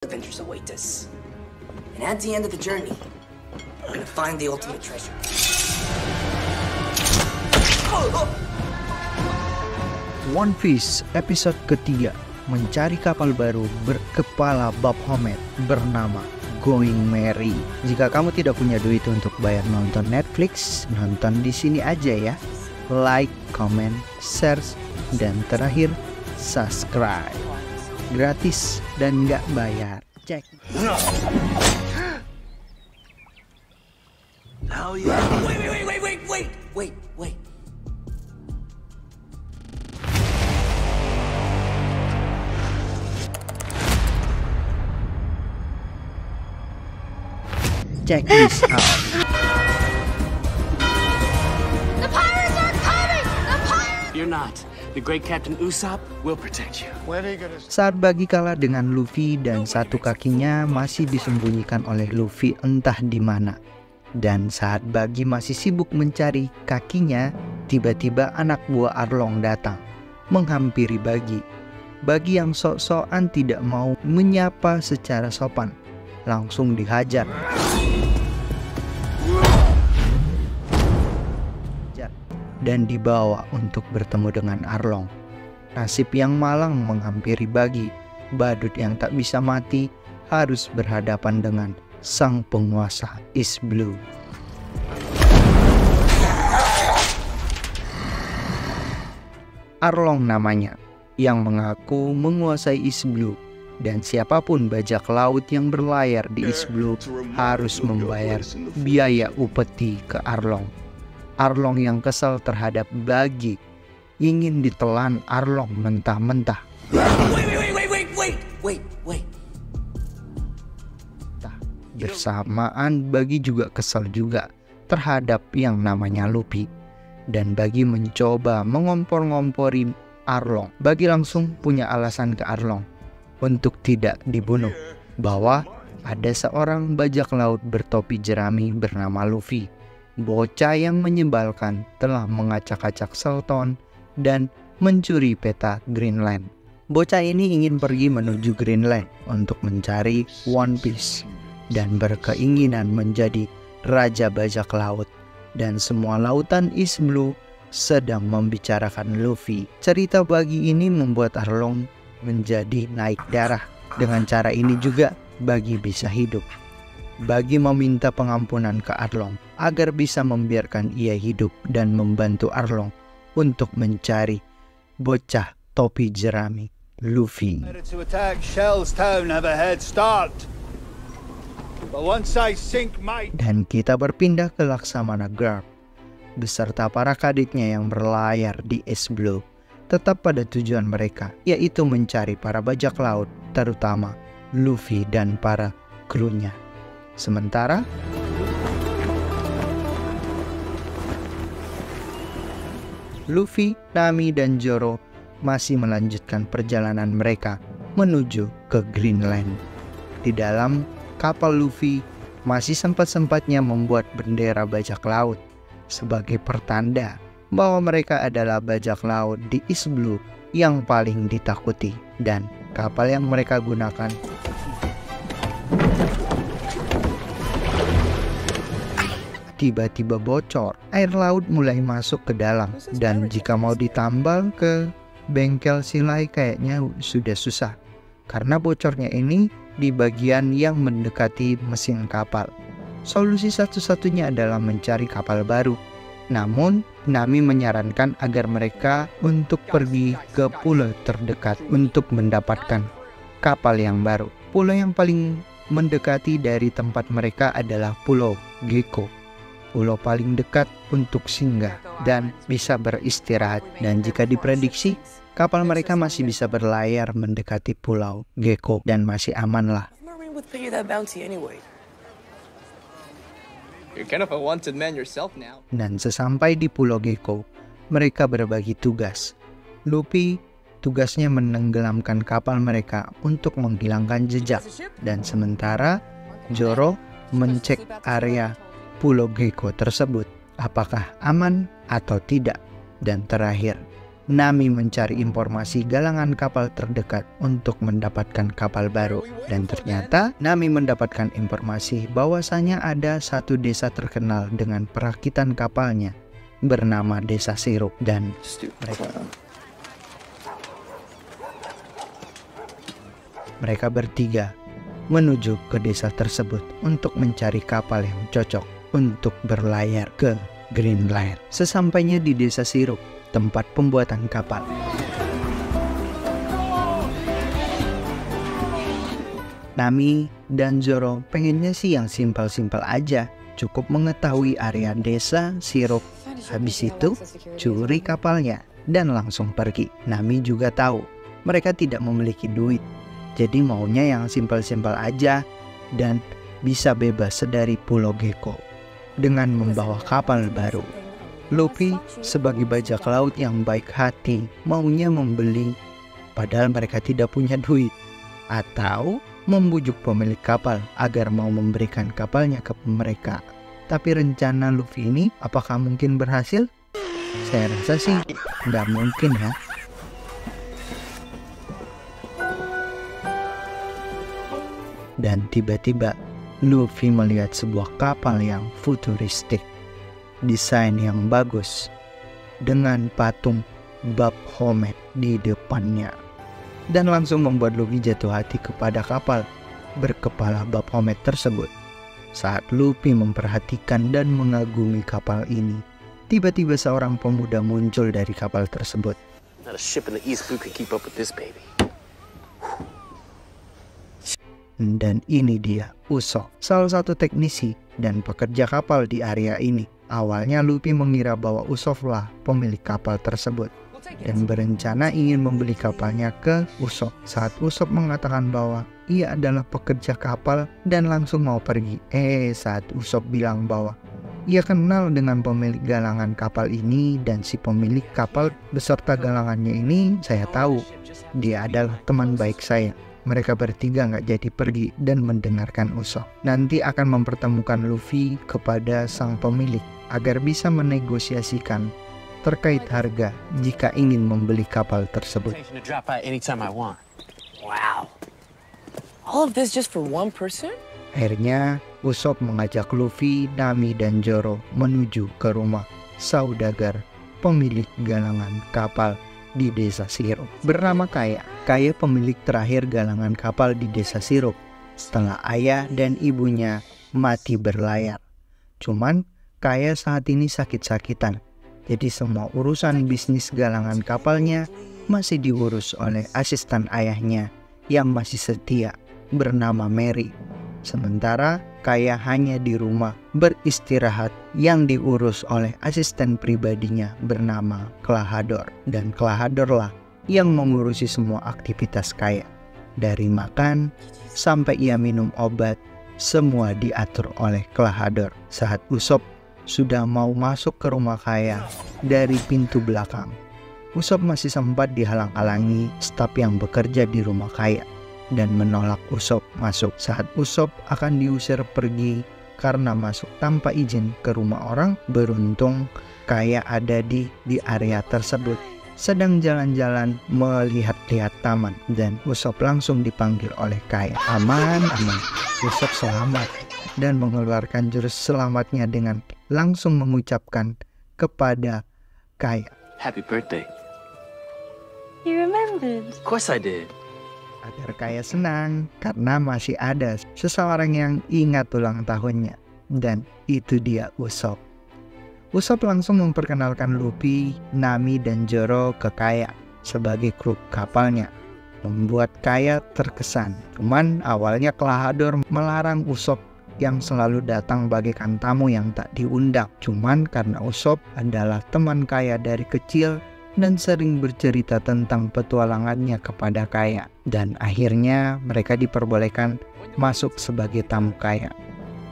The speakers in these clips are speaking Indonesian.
adventures await us. And at the end of the journey, we're gonna find the ultimate treasure. One Piece episode ketiga, mencari kapal baru berkepala Baphomet bernama Going Merry. Jika kamu tidak punya duit untuk bayar nonton Netflix, nonton di sini aja ya. Like, comment, share, dan terakhir subscribe. Gratis dan nggak bayar. Cek. Wait. Check this out. The pirates are coming! The pirates! Fear not. The great Captain Usopp will protect you. Saat Buggy kalah dengan Luffy dan satu kakinya masih disembunyikan oleh Luffy entah di mana. Dan saat Buggy masih sibuk mencari kakinya, tiba-tiba anak buah Arlong datang menghampiri Buggy. Buggy yang sok-sokan tidak mau menyapa secara sopan, langsung dihajar. Dan dibawa untuk bertemu dengan Arlong. Nasib yang malang menghampiri Buggy. Badut yang tak bisa mati harus berhadapan dengan sang penguasa East Blue. Arlong namanya, yang mengaku menguasai East Blue. Dan siapapun bajak laut yang berlayar di East Blue harus membayar biaya upeti ke Arlong. Arlong yang kesal terhadap Buggy ingin ditelan Arlong mentah-mentah. Wait. Bersamaan Buggy juga kesal juga terhadap yang namanya Luffy. Dan Buggy mencoba mengompor-ngompori Arlong. Buggy langsung punya alasan ke Arlong untuk tidak dibunuh, bahwa ada seorang bajak laut bertopi jerami bernama Luffy. Bocah yang menyebalkan telah mengacak-acak Sultan dan mencuri peta Greenland. Bocah ini ingin pergi menuju Greenland untuk mencari One Piece dan berkeinginan menjadi raja bajak laut. Dan semua lautan East Blue sedang membicarakan Luffy. Cerita Buggy ini membuat Arlong menjadi naik darah. Dengan cara ini juga Buggy bisa hidup. Buggy meminta pengampunan ke Arlong agar bisa membiarkan ia hidup dan membantu Arlong untuk mencari bocah topi jerami Luffy. Dan kita berpindah ke Laksamana Garp beserta para kadetnya yang berlayar di East Blue, tetap pada tujuan mereka, yaitu mencari para bajak laut, terutama Luffy dan para krunya. Sementara Luffy, Nami, dan Zoro masih melanjutkan perjalanan mereka menuju ke Greenland. Di dalam kapal Luffy masih sempat-sempatnya membuat bendera bajak laut sebagai pertanda bahwa mereka adalah bajak laut di East Blue yang paling ditakuti. Dan kapal yang mereka gunakan tiba-tiba bocor. Air laut mulai masuk ke dalam, dan jika mau ditambal ke bengkel silai kayaknya sudah susah karena bocornya ini di bagian yang mendekati mesin kapal. Solusi satu-satunya adalah mencari kapal baru. Namun Nami menyarankan agar mereka untuk pergi ke pulau terdekat untuk mendapatkan kapal yang baru. Pulau yang paling mendekati dari tempat mereka adalah Pulau Gecko. Pulau paling dekat untuk singgah dan bisa beristirahat. Dan jika diprediksi, kapal mereka masih bisa berlayar mendekati Pulau Gecko dan masih aman lah. Dan sesampai di Pulau Gecko, mereka berbagi tugas. Luffy tugasnya menenggelamkan kapal mereka untuk menghilangkan jejak, dan sementara Zoro mencek area Pulau Gecko tersebut apakah aman atau tidak. Dan terakhir Nami mencari informasi galangan kapal terdekat untuk mendapatkan kapal baru. Dan ternyata Nami mendapatkan informasi bahwasanya ada satu desa terkenal dengan perakitan kapalnya bernama Desa Sirup. Dan mereka bertiga menuju ke desa tersebut untuk mencari kapal yang cocok untuk berlayar ke Greenland. Sesampainya di Desa Sirup, tempat pembuatan kapal, Nami dan Zoro pengennya sih yang simpel-simpel aja. Cukup mengetahui area Desa Sirup, habis itu curi kapalnya dan langsung pergi. Nami juga tahu mereka tidak memiliki duit, jadi maunya yang simpel-simpel aja dan bisa bebas dari Pulau Gecko dengan membawa kapal baru. Luffy sebagai bajak laut yang baik hati maunya membeli, padahal mereka tidak punya duit, atau membujuk pemilik kapal agar mau memberikan kapalnya ke mereka. Tapi rencana Luffy ini apakah mungkin berhasil? Saya rasa sih nggak mungkin ya. Dan tiba-tiba Luffy melihat sebuah kapal yang futuristik, desain yang bagus, dengan patung Baphomet di depannya, dan langsung membuat Luffy jatuh hati kepada kapal berkepala Baphomet tersebut. Saat Luffy memperhatikan dan mengagumi kapal ini, tiba-tiba seorang pemuda muncul dari kapal tersebut. Not a ship in the East Blue could keep up with this baby. Dan ini dia Usopp, salah satu teknisi dan pekerja kapal di area ini. Awalnya Luffy mengira bahwa Usopp lah pemilik kapal tersebut dan berencana ingin membeli kapalnya ke Usopp. Saat Usopp mengatakan bahwa ia adalah pekerja kapal dan langsung mau pergi, saat Usopp bilang bahwa ia kenal dengan pemilik galangan kapal ini, dan si pemilik kapal beserta galangannya ini saya tahu dia adalah teman baik saya. Mereka bertiga nggak jadi pergi dan mendengarkan Usopp. Nanti akan mempertemukan Luffy kepada sang pemilik agar bisa menegosiasikan terkait harga jika ingin membeli kapal tersebut. To drop by anytime I want. Wow. All of this just for one person? Akhirnya Usopp mengajak Luffy, Nami, dan Zoro menuju ke rumah saudagar pemilik galangan kapal di Desa Sirup bernama Kaya. Kaya pemilik terakhir galangan kapal di Desa Sirup setelah ayah dan ibunya mati berlayar. Cuman Kaya saat ini sakit-sakitan, jadi semua urusan bisnis galangan kapalnya masih diurus oleh asisten ayahnya yang masih setia bernama Mary. Sementara Kaya hanya di rumah beristirahat yang diurus oleh asisten pribadinya bernama Klahadore. Dan Klahadore lah yang mengurusi semua aktivitas Kaya. Dari makan sampai ia minum obat, semua diatur oleh Klahadore. Saat Usopp sudah mau masuk ke rumah Kaya dari pintu belakang, Usopp masih sempat dihalang-halangi staf yang bekerja di rumah Kaya dan menolak Usopp masuk. Saat Usopp akan diusir pergi karena masuk tanpa izin ke rumah orang, beruntung Kaya ada di area tersebut, sedang jalan-jalan melihat-lihat taman, dan Usopp langsung dipanggil oleh Kaya. Aman. Usopp selamat dan mengeluarkan jurus selamatnya dengan langsung mengucapkan kepada Kaya, Happy birthday. You remembered. Of course I did. agar Kaya senang karena masih ada seseorang yang ingat ulang tahunnya, dan itu dia Usopp. Usopp langsung memperkenalkan Luffy, Nami, dan Zoro ke Kaya sebagai kru kapalnya, membuat Kaya terkesan. Cuman awalnya Klahadore melarang Usopp yang selalu datang bagaikan tamu yang tak diundang. Cuman karena Usopp adalah teman Kaya dari kecil dan sering bercerita tentang petualangannya kepada Kaya, dan akhirnya mereka diperbolehkan masuk sebagai tamu Kaya,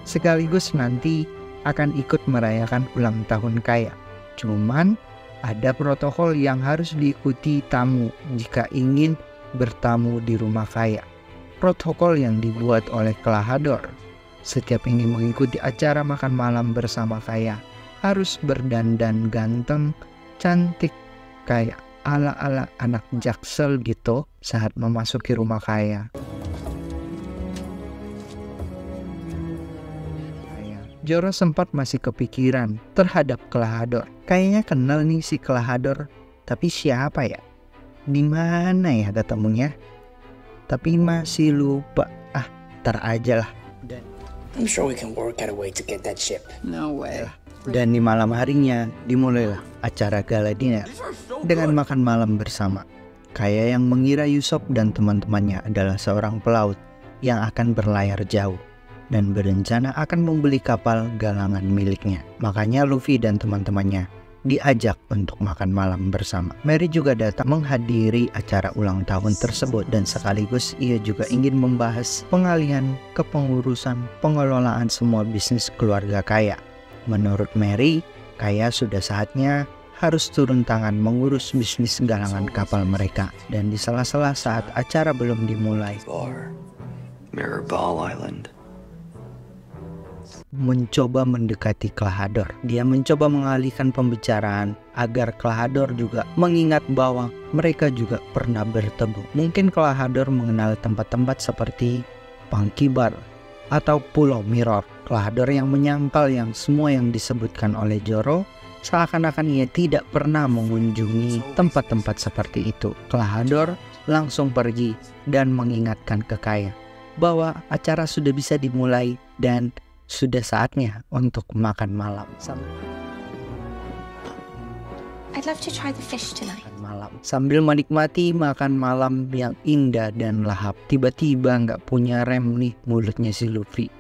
sekaligus nanti akan ikut merayakan ulang tahun Kaya. Cuman ada protokol yang harus diikuti tamu jika ingin bertamu di rumah Kaya. Protokol yang dibuat oleh Klahadore. Setiap ingin mengikuti acara makan malam bersama Kaya harus berdandan ganteng, cantik, Kaya ala-ala anak jaksel gitu saat memasuki rumah kaya. Joro sempat masih kepikiran terhadap Klahador. Kayaknya kenal nih si Klahador, tapi siapa ya? Di mana ya ketemunya? Tapi masih lupa. Ntar aja lah. I'm sure we can work out a way to get that ship. No way. Dan di malam harinya dimulailah acara gala dinner dengan makan malam bersama. Kaya yang mengira Usopp dan teman-temannya adalah seorang pelaut yang akan berlayar jauh dan berencana akan membeli kapal galangan miliknya. Makanya Luffy dan teman-temannya diajak untuk makan malam bersama. Merry juga datang menghadiri acara ulang tahun tersebut dan sekaligus ia juga ingin membahas pengalihan kepengurusan pengelolaan semua bisnis keluarga Kaya. Menurut Merry, Kaya sudah saatnya harus turun tangan mengurus bisnis galangan kapal mereka. Dan di sela-sela saat acara belum dimulai, Mirrorball Island. mencoba mendekati Klahador. Dia mencoba mengalihkan pembicaraan agar Klahador juga mengingat bahwa mereka juga pernah bertemu. Mungkin Klahador mengenal tempat-tempat seperti Pangkibar atau Pulau Mirror. Klahador yang menyangkal yang semua yang disebutkan oleh Joro, seakan-akan ia tidak pernah mengunjungi tempat-tempat seperti itu. Klahador langsung pergi dan mengingatkan ke Kaya bahwa acara sudah bisa dimulai dan sudah saatnya untuk makan malam. I'd love to try the fish tonight. Sambil menikmati makan malam yang indah dan lahap, tiba-tiba nggak punya rem nih mulutnya si Luffy.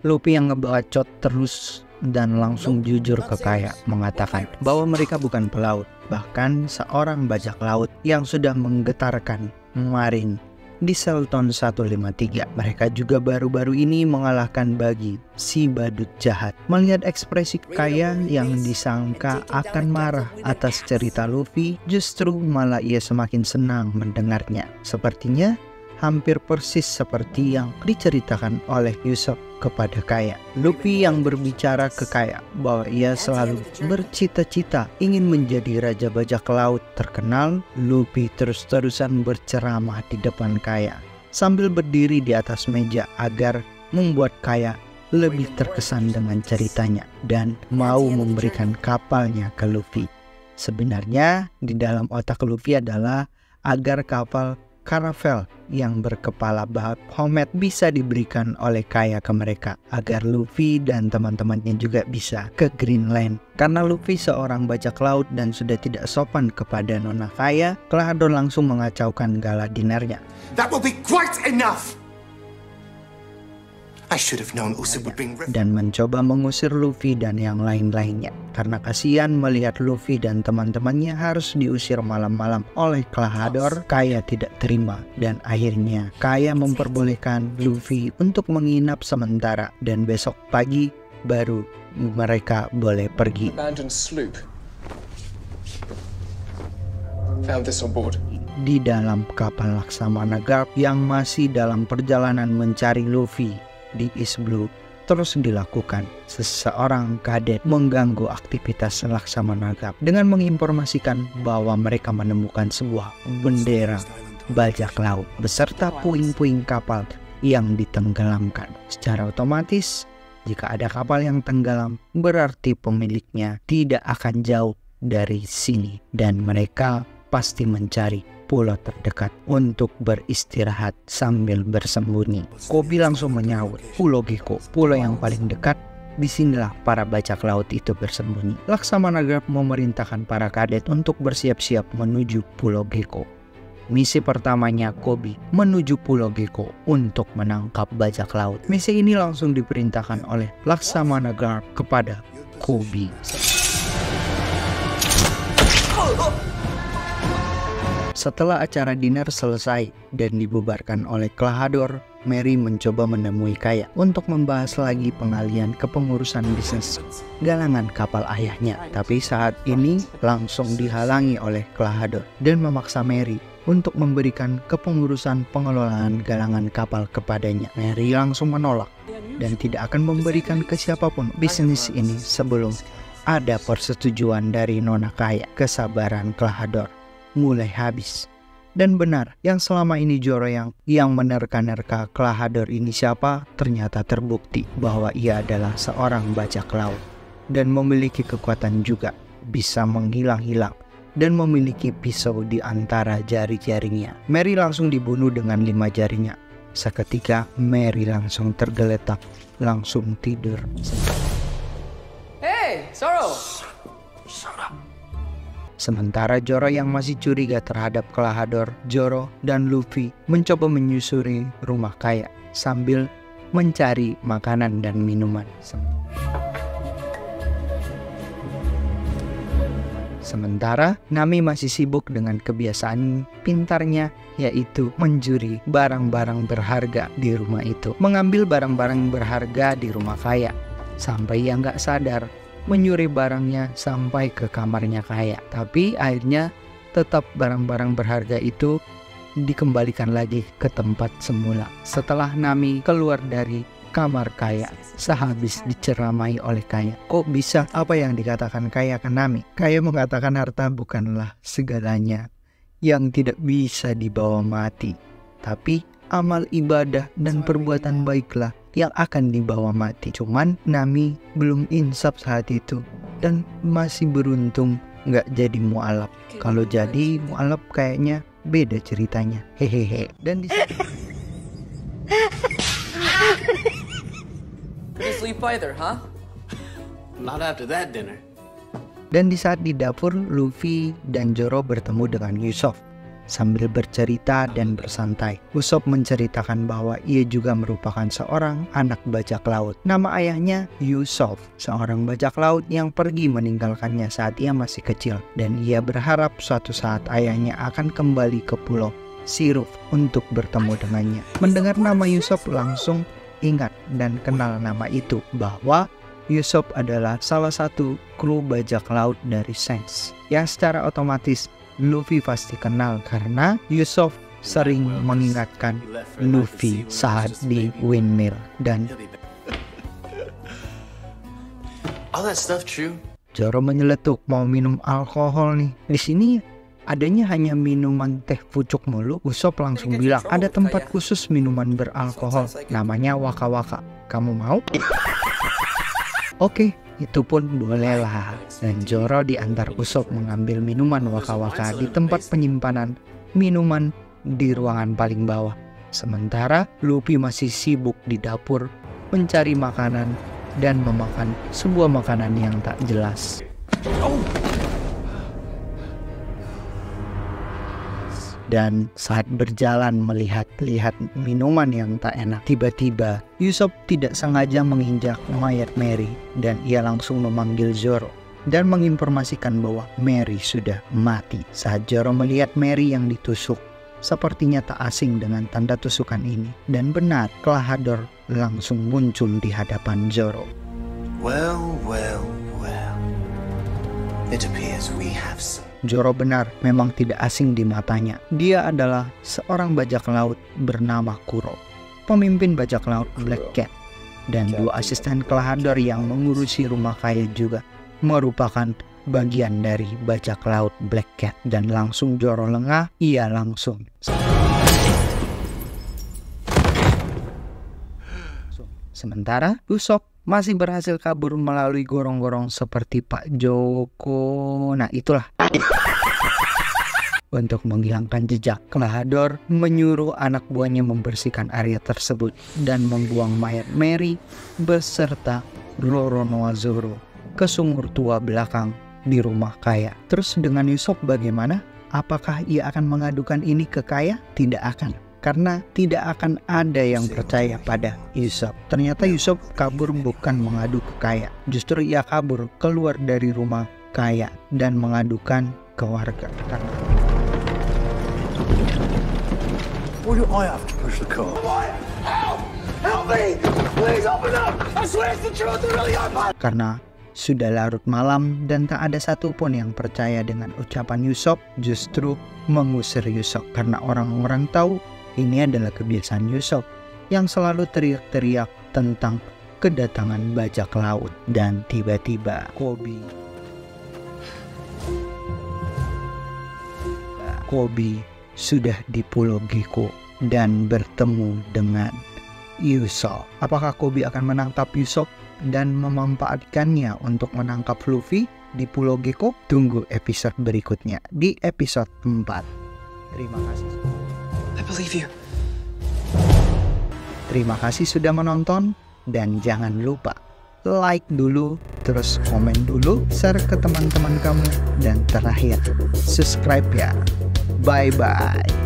Luffy yang ngebacot terus dan langsung jujur ke Kaya, mengatakan bahwa mereka bukan pelaut, bahkan seorang bajak laut yang sudah menggetarkan Marine di Selton 153. Mereka juga baru-baru ini mengalahkan Buggy, si badut jahat. Melihat ekspresi Kaya yang disangka akan marah atas cerita Luffy, justru malah ia semakin senang mendengarnya. Sepertinya hampir persis seperti yang diceritakan oleh Usopp kepada Kaya. Luffy yang berbicara ke Kaya bahwa ia selalu bercita-cita ingin menjadi raja bajak laut terkenal. Luffy terus-terusan berceramah di depan Kaya sambil berdiri di atas meja agar membuat Kaya lebih terkesan dengan ceritanya dan mau memberikan kapalnya ke Luffy. Sebenarnya di dalam otak Luffy adalah agar kapal Caravel yang berkepala Baphomet bisa diberikan oleh Kaya ke mereka agar Luffy dan teman-temannya juga bisa ke Greenland. Karena Luffy seorang bajak laut dan sudah tidak sopan kepada Nona Kaya, Klahador langsung mengacaukan gala dinernya. That will be quite enough. I should have known Usopp would bring dan mencoba mengusir Luffy dan yang lain-lainnya. Karena kasihan melihat Luffy dan teman-temannya harus diusir malam-malam oleh Klahador, Kaya tidak terima dan akhirnya Kaya memperbolehkan Luffy untuk menginap sementara dan besok pagi baru mereka boleh pergi. abandoned sloop. Found this on board. Di dalam kapal Laksamana Garp yang masih dalam perjalanan mencari Luffy di East Blue terus dilakukan. Seseorang kadet mengganggu aktivitas Laksamana Garp dengan menginformasikan bahwa mereka menemukan sebuah bendera bajak laut beserta puing-puing kapal yang ditenggelamkan. Secara otomatis, jika ada kapal yang tenggelam, berarti pemiliknya tidak akan jauh dari sini dan mereka pasti mencari pulau terdekat untuk beristirahat sambil bersembunyi. Koby langsung menyahut, Pulau Gecko, pulau yang paling dekat. Disinilah para bajak laut itu bersembunyi. Laksamana Garp memerintahkan para kadet untuk bersiap-siap menuju Pulau Gecko. Misi pertamanya Koby menuju Pulau Gecko untuk menangkap bajak laut. Misi ini langsung diperintahkan oleh Laksamana Garp kepada Koby. Setelah acara dinner selesai dan dibubarkan oleh Klahador, Merry mencoba menemui Kaya untuk membahas lagi pengalian kepengurusan bisnis galangan kapal ayahnya. Tapi saat ini langsung dihalangi oleh Klahador dan memaksa Merry untuk memberikan kepengurusan pengelolaan galangan kapal kepadanya. Merry langsung menolak dan tidak akan memberikan ke siapapun bisnis ini sebelum ada persetujuan dari Nona Kaya. Kesabaran Klahador mulai habis. Dan benar, yang selama ini Zoro yang menerka-nerka Klahador ini siapa, ternyata terbukti bahwa ia adalah seorang bajak laut dan memiliki kekuatan juga, bisa menghilang-hilang dan memiliki pisau di antara jari-jarinya. Mary langsung dibunuh dengan 5 jarinya. Seketika Mary langsung tergeletak, langsung tidur. Hey, Zoro! Sementara Zoro yang masih curiga terhadap Klahador, Zoro dan Luffy mencoba menyusuri rumah kaya sambil mencari makanan dan minuman. Sementara Nami masih sibuk dengan kebiasaan pintarnya, yaitu mencuri barang-barang berharga di rumah itu. Mengambil barang-barang berharga di rumah kaya, sampai ia nggak sadar menyuri barangnya sampai ke kamarnya kaya. Tapi akhirnya tetap barang-barang berharga itu dikembalikan lagi ke tempat semula. Setelah Nami keluar dari kamar kaya, sehabis diceramai oleh Kaya. Kok bisa? Apa yang dikatakan Kaya ke Nami? Kaya mengatakan harta bukanlah segalanya, yang tidak bisa dibawa mati, tapi amal ibadah dan perbuatan baiklah yang akan dibawa mati. Cuman Nami belum insaf saat itu dan masih beruntung nggak jadi mualaf. Kalau jadi mualaf kayaknya beda ceritanya. Hehehe. Dan di Couldn't sleep either, huh? Not after that dinner. Dan di saat di dapur, Luffy dan Zoro bertemu dengan Usopp sambil bercerita dan bersantai. Usopp menceritakan bahwa ia juga merupakan seorang anak bajak laut. Nama ayahnya Usopp, seorang bajak laut yang pergi meninggalkannya saat ia masih kecil. Dan ia berharap suatu saat ayahnya akan kembali ke pulau Siruf untuk bertemu dengannya. Mendengar nama Usopp langsung ingat dan kenal nama itu, bahwa Usopp adalah salah satu kru bajak laut dari Shanks, yang secara otomatis Luffy pasti kenal karena Usopp sering mengingatkan Luffy saat di windmill. Dan All that stuff true? Zoro menyeletuk mau minum alkohol nih. Di sini adanya hanya minuman teh pucuk mulu. Usopp langsung bilang ada tempat khusus minuman beralkohol, namanya Waka Waka. Kamu mau? Oke, itu pun bolehlah. Dan Zoro diantar Usopp mengambil minuman Waka Waka di tempat penyimpanan minuman di ruangan paling bawah. Sementara Luffy masih sibuk di dapur mencari makanan dan memakan sebuah makanan yang tak jelas. Dan saat berjalan melihat-lihat minuman yang tak enak, tiba-tiba Usopp tidak sengaja menginjak mayat Mary dan ia langsung memanggil Zoro dan menginformasikan bahwa Mary sudah mati. Saat Zoro melihat Mary yang ditusuk, sepertinya tak asing dengan tanda tusukan ini. Dan benar, Klahador langsung muncul di hadapan Zoro. Well. It appears we have some. Zoro benar memang tidak asing di matanya. Dia adalah seorang bajak laut bernama Kuro, pemimpin bajak laut Black Cat, dan dua asisten Klahador yang mengurusi rumah kaya juga merupakan bagian dari bajak laut Black Cat. Dan langsung Zoro lengah, ia langsung sementara Usopp masih berhasil kabur melalui gorong-gorong seperti Pak Joko. Nah itulah. Untuk menghilangkan jejak, Klahador menyuruh anak buahnya membersihkan area tersebut dan membuang mayat Mary beserta Roronoa Zoro ke sumur tua belakang di rumah Kaya. Terus dengan Usopp bagaimana? Apakah ia akan mengadukan ini ke Kaya? Tidak akan. Karena tidak akan ada yang percaya pada Usopp. Ternyata Usopp kabur bukan mengadu ke Kaya. Justru ia kabur keluar dari rumah Kaya dan mengadukan ke warga. Why do I have to push the car? Help me! Please open up! I swear it's the truth, I really are. Karena sudah larut malam dan tak ada satupun yang percaya dengan ucapan Usopp, justru mengusir Usopp. Karena orang-orang tahu ini adalah kebiasaan Usopp yang selalu teriak-teriak tentang kedatangan bajak laut. Dan tiba-tiba Koby Kobe sudah di Pulau Gecko dan bertemu dengan Usopp. Apakah Kobe akan menangkap Usopp dan memanfaatkannya untuk menangkap Luffy di Pulau Gecko? Tunggu episode berikutnya di episode 4. Terima kasih. I believe you. Terima kasih sudah menonton dan jangan lupa like dulu, terus komen dulu, share ke teman-teman kamu, dan terakhir subscribe ya. Bye bye.